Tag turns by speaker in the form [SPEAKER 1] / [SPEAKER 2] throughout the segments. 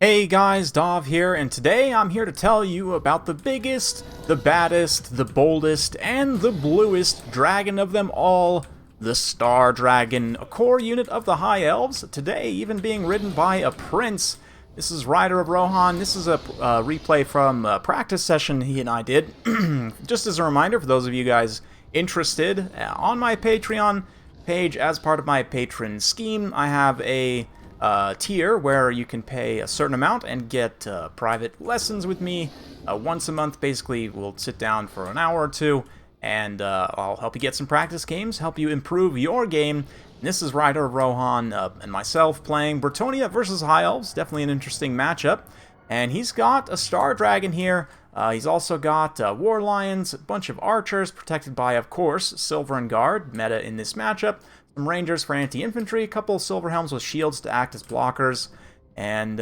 [SPEAKER 1] Hey guys, Dov here, and today I'm here to tell you about the biggest, the baddest, the boldest, and the bluest dragon of them all, the Star Dragon, a core unit of the High Elves, today even being ridden by a prince. This is Rider of Rohan. This is a replay from a practice session he and I did. Just as a reminder, for those of you guys interested, on my Patreon page, as part of my patron scheme, I have a tier where you can pay a certain amount and get private lessons with me once a month. Basically, we'll sit down for an hour or two, and I'll help you get some practice games, help you improve your game. And this is Rider of Rohan and myself playing Bretonnia versus High Elves. Definitely an interesting matchup. And he's got a Star Dragon here. He's also got War Lions, a bunch of archers protected by, of course, Silver and Guard, meta in this matchup. Some Rangers for anti-infantry, a couple of Silver Helms with shields to act as blockers. And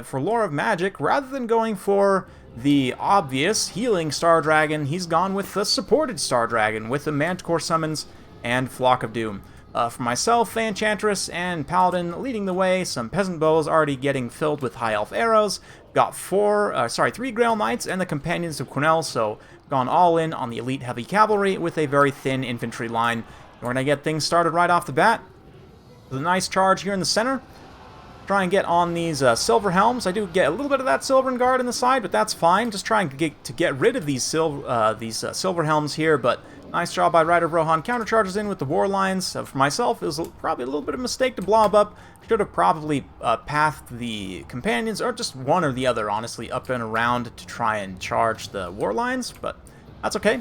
[SPEAKER 1] for Lore of Magic, rather than going for the obvious healing Star Dragon, he's gone with the supported Star Dragon with the Manticore Summons and Flock of Doom. For myself, Enchantress and Paladin leading the way, some Peasant Bows already getting filled with High Elf arrows. Got 3 Grail Knights and the Companions of Quenelle, so gone all in on the Elite Heavy Cavalry with a very thin infantry line. We're going to get things started right off the bat with a nice charge here in the center. Try and get on these Silver Helms. I do get a little bit of that Silver and Guard in the side, but that's fine. Just trying to get rid of these Silver Helms here, but nice job by Rider of Rohan. Countercharges in with the War Lions. For myself, it was probably a little bit of a mistake to blob up. Should have probably pathed the Companions, or just one or the other, honestly, up and around to try and charge the War Lions, but that's okay.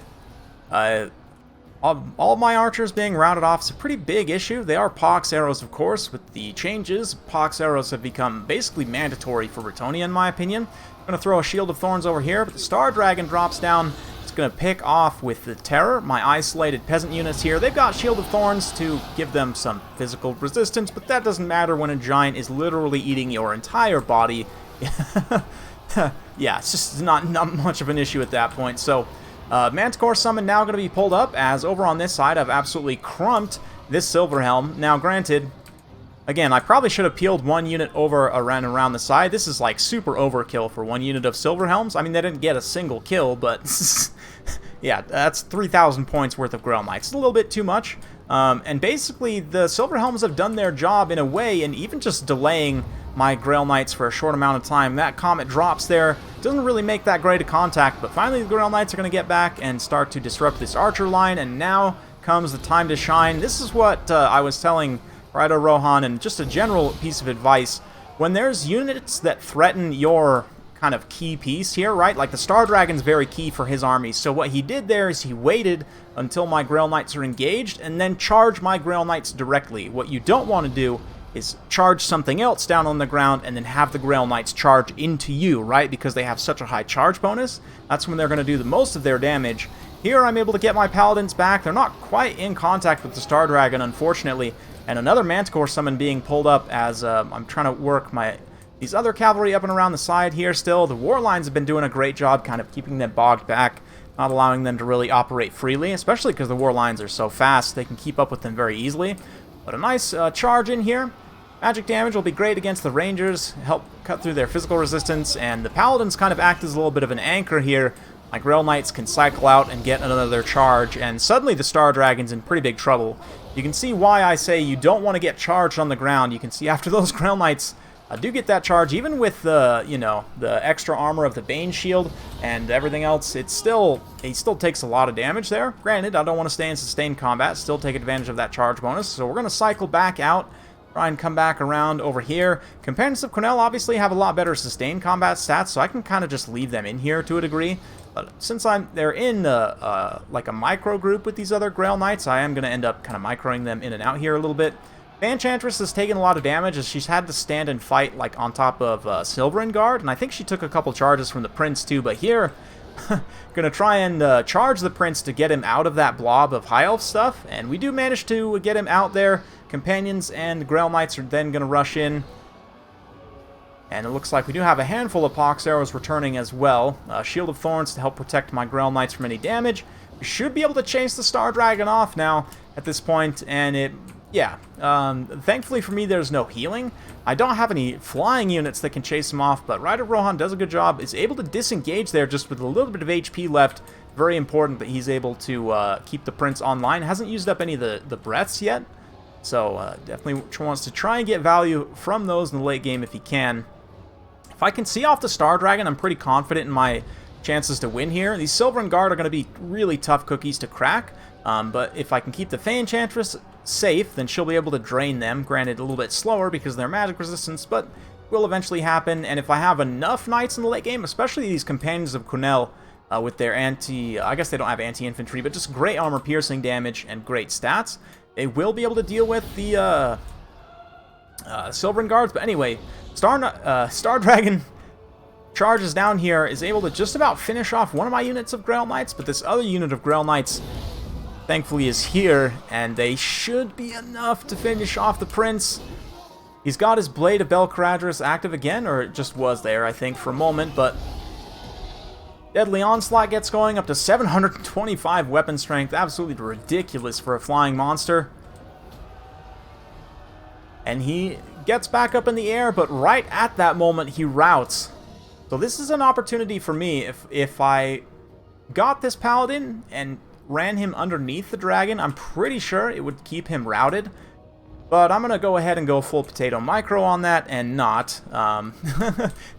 [SPEAKER 1] All my archers being routed off is a pretty big issue. They are Pox arrows, of course. With the changes, Pox arrows have become basically mandatory for Bretonnia, in my opinion. I'm going to throw a Shield of Thorns over here, but the Star Dragon drops down. It's going to pick off with the Terror. My isolated peasant units here, they've got Shield of Thorns to give them some physical resistance, but that doesn't matter when a giant is literally eating your entire body. Yeah, it's just not much of an issue at that point. So Manticore Summon now going to be pulled up, as over on this side I've absolutely crumped this Silver Helm. Now granted, again, I probably should have peeled one unit over around the side. This is like super overkill for one unit of Silver Helms. I mean, they didn't get a single kill, but yeah, that's 3,000 points worth of Grail Knights. It's a little bit too much. And basically, the Silver Helms have done their job in a way, and even just delaying my Grail Knights for a short amount of time. That Comet drops there. Doesn't really make that great a contact, but finally the Grail Knights are going to get back and start to disrupt this archer line, and now comes the time to shine. This is what I was telling Rider Rohan, and just a general piece of advice. When there's units that threaten your kind of key piece here, right? Like the Star Dragon's very key for his army. So what he did there is he waited until my Grail Knights are engaged and then charge my Grail Knights directly. What you don't want to do is charge something else down on the ground and then have the Grail Knights charge into you, right? Because they have such a high charge bonus. That's when they're going to do the most of their damage. Here I'm able to get my Paladins back. They're not quite in contact with the Star Dragon, unfortunately. And another Manticore Summon being pulled up as I'm trying to work these other cavalry up and around the side here still. The War Lions have been doing a great job kind of keeping them bogged back, not allowing them to really operate freely, especially because the War Lions are so fast, they can keep up with them very easily. But a nice charge in here. Magic damage will be great against the Rangers, help cut through their physical resistance, and the Paladins kind of act as a little bit of an anchor here. My Grail Knights can cycle out and get another charge, and suddenly the Star Dragon's in pretty big trouble. You can see why I say you don't want to get charged on the ground. You can see after those Grail Knights do get that charge, even with the, the extra armor of the Bane Shield and everything else, he still takes a lot of damage there. Granted, I don't want to stay in sustained combat, still take advantage of that charge bonus, so we're going to cycle back out, try and come back around over here. Companions of Quenelle obviously have a lot better sustained combat stats, so I can kind of just leave them in here to a degree. But since they're in like a micro group with these other Grail Knights, I am going to end up kind of microing them in and out here a little bit. Enchantress has taken a lot of damage as she's had to stand and fight like on top of Silver and Guard, and I think she took a couple charges from the Prince too, but here gonna try and charge the Prince to get him out of that blob of High Elf stuff, and we do manage to get him out there. Companions and Grail Knights are then gonna rush in, and it looks like we do have a handful of Pox arrows returning as well. Shield of Thorns to help protect my Grail Knights from any damage. We should be able to chase the Star Dragon off now at this point, and it Yeah, thankfully for me there's no healing. I don't have any flying units that can chase him off, but Ryder Rohan does a good job, is able to disengage there just with a little bit of HP left. Very important that he's able to keep the Prince online. Hasn't used up any of the breaths yet, so definitely wants to try and get value from those in the late game if he can. If I can see off the Star Dragon, I'm pretty confident in my chances to win here. These Silverin Guard are going to be really tough cookies to crack, but if I can keep the Fey Enchantress safe, then she'll be able to drain them, granted a little bit slower because of their magic resistance, but will eventually happen. And if I have enough knights in the late game, especially these Companions of Quenelle with their I guess they don't have anti-infantry, but just great armor piercing damage and great stats, they will be able to deal with the Silverin Guards. But anyway, Star Dragon charges down here, is able to just about finish off one of my units of Grail Knights, but this other unit of Grail Knights thankfully is here, and they should be enough to finish off the Prince. He's got his Blade of Belcaradris active again, or it just was there, I think, for a moment, but Deadly Onslaught gets going, up to 725 weapon strength, absolutely ridiculous for a flying monster. And he gets back up in the air, but right at that moment, he routs. So this is an opportunity for me. If I got this Paladin and ran him underneath the dragon, I'm pretty sure it would keep him routed. But I'm going to go ahead and go full potato micro on that and not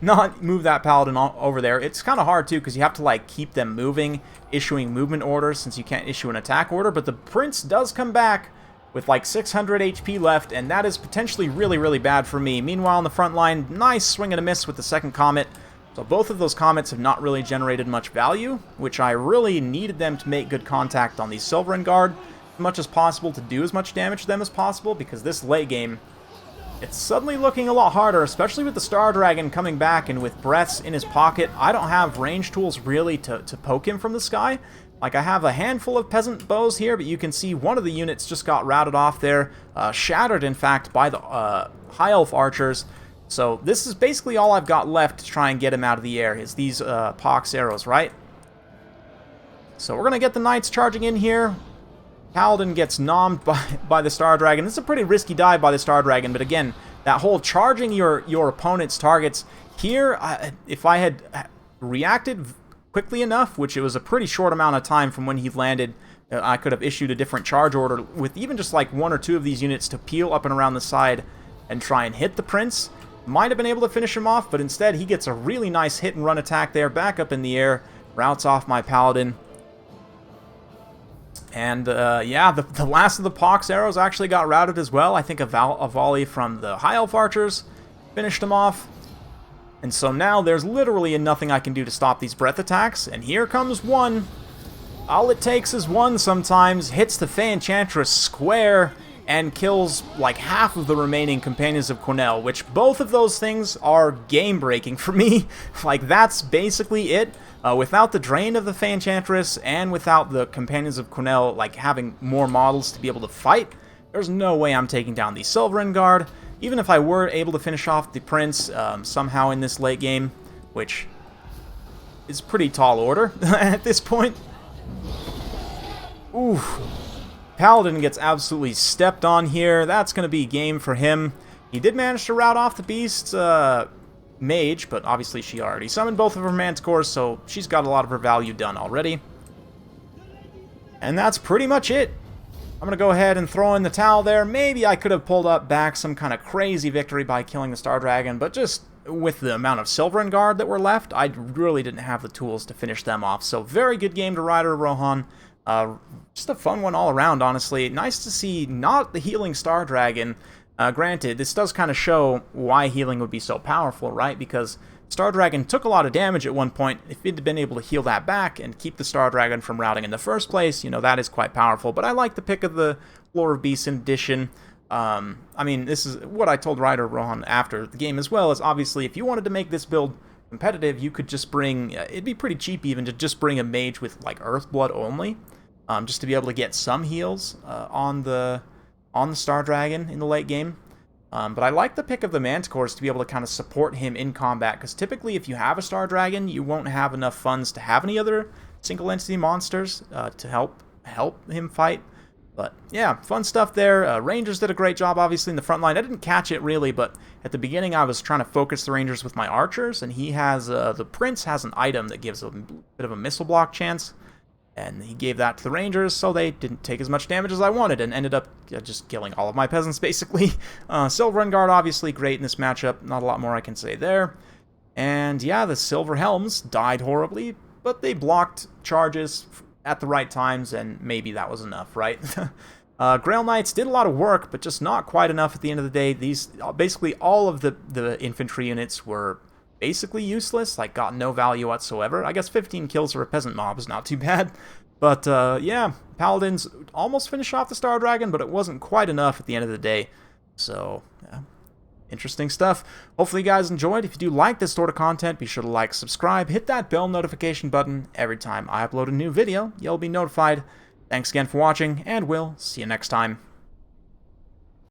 [SPEAKER 1] move that Paladin over there. It's kind of hard, too, because you have to, like, keep them moving, issuing movement orders since you can't issue an attack order. But the Prince does come back with, like, 600 HP left, and that is potentially really, really bad for me. Meanwhile, on the front line, nice swing and a miss with the second Comet. So both of those Comets have not really generated much value, which I really needed them to make good contact on the Silverin Guard as much as possible to do as much damage to them as possible, because this late game, it's suddenly looking a lot harder, especially with the Star Dragon coming back and with breaths in his pocket. I don't have range tools really to poke him from the sky. Like, I have a handful of Peasant Bows here, but you can see one of the units just got routed off there, shattered, in fact, by the High Elf Archers. So this is basically all I've got left to try and get him out of the air, is these Pox arrows, right? So we're going to get the Knights charging in here. Paladin gets nommed by the Star Dragon. This is a pretty risky dive by the Star Dragon, but again, that whole charging your opponent's targets here, if I had reacted quickly enough, which it was a pretty short amount of time from when he landed, I could have issued a different charge order with even just like one or two of these units to peel up and around the side and try and hit the Prince. Might have been able to finish him off, but instead he gets a really nice hit and run attack there, back up in the air, routes off my Paladin. And yeah, the last of the Pox arrows actually got routed as well. I think a volley from the High Elf Archers finished him off. And so now there's literally nothing I can do to stop these breath attacks, and here comes one. All it takes is one sometimes, hits the Fey Enchantress square, and kills like half of the remaining Companions of Quenelle, which both of those things are game-breaking for me. Like, that's basically it. Without the drain of the Fey Enchantress, and without the Companions of Quenelle, like, having more models to be able to fight, there's no way I'm taking down the Silverin Guard. Even if I were able to finish off the Prince somehow in this late game, which is pretty tall order at this point. Oof. Paladin gets absolutely stepped on here. That's going to be game for him. He did manage to rout off the Beast's Mage, but obviously she already summoned both of her Manticores, so she's got a lot of her value done already. And that's pretty much it. I'm going to go ahead and throw in the towel there. Maybe I could have pulled up back some kind of crazy victory by killing the Star Dragon, but just with the amount of Silverin Guard that were left, I really didn't have the tools to finish them off. So very good game to Ryder Rohan. Just a fun one all around, honestly. Nice to see not the healing Star Dragon. Granted, this does kind of show why healing would be so powerful, right? Because Star Dragon took a lot of damage at one point. If it had been able to heal that back and keep the Star Dragon from routing in the first place, you know, that is quite powerful. But I like the pick of the Lore of Beasts in addition. I mean, this is what I told Ryder Rohan after the game as well, is obviously if you wanted to make this build competitive, you could just bring, it'd be pretty cheap even to just bring a mage with like Earthblood only. Just to be able to get some heals on the Star Dragon in the late game. But I like the pick of the Manticores to be able to kind of support him in combat, because typically if you have a Star Dragon, you won't have enough funds to have any other single entity monsters to help him fight. But yeah, fun stuff there. Rangers did a great job, obviously, in the front line. I didn't catch it really, but at the beginning I was trying to focus the Rangers with my archers, and he has, the Prince has an item that gives a bit of a missile block chance, and he gave that to the Rangers, so they didn't take as much damage as I wanted, and ended up just killing all of my peasants, basically. Silver and Guard, obviously, great in this matchup. Not a lot more I can say there. And yeah, the Silver Helms died horribly, but they blocked charges at the right times, and maybe that was enough, right? Grail Knights did a lot of work, but just not quite enough at the end of the day. These, basically all of the infantry units were basically useless, like got no value whatsoever. I guess 15 kills for a peasant mob is not too bad. But yeah, Paladins almost finished off the Star Dragon, but it wasn't quite enough at the end of the day. So, yeah. Interesting stuff. Hopefully you guys enjoyed. If you do like this sort of content, be sure to like, subscribe, hit that bell notification button. Every time I upload a new video, you'll be notified. Thanks again for watching, and we'll see you next time.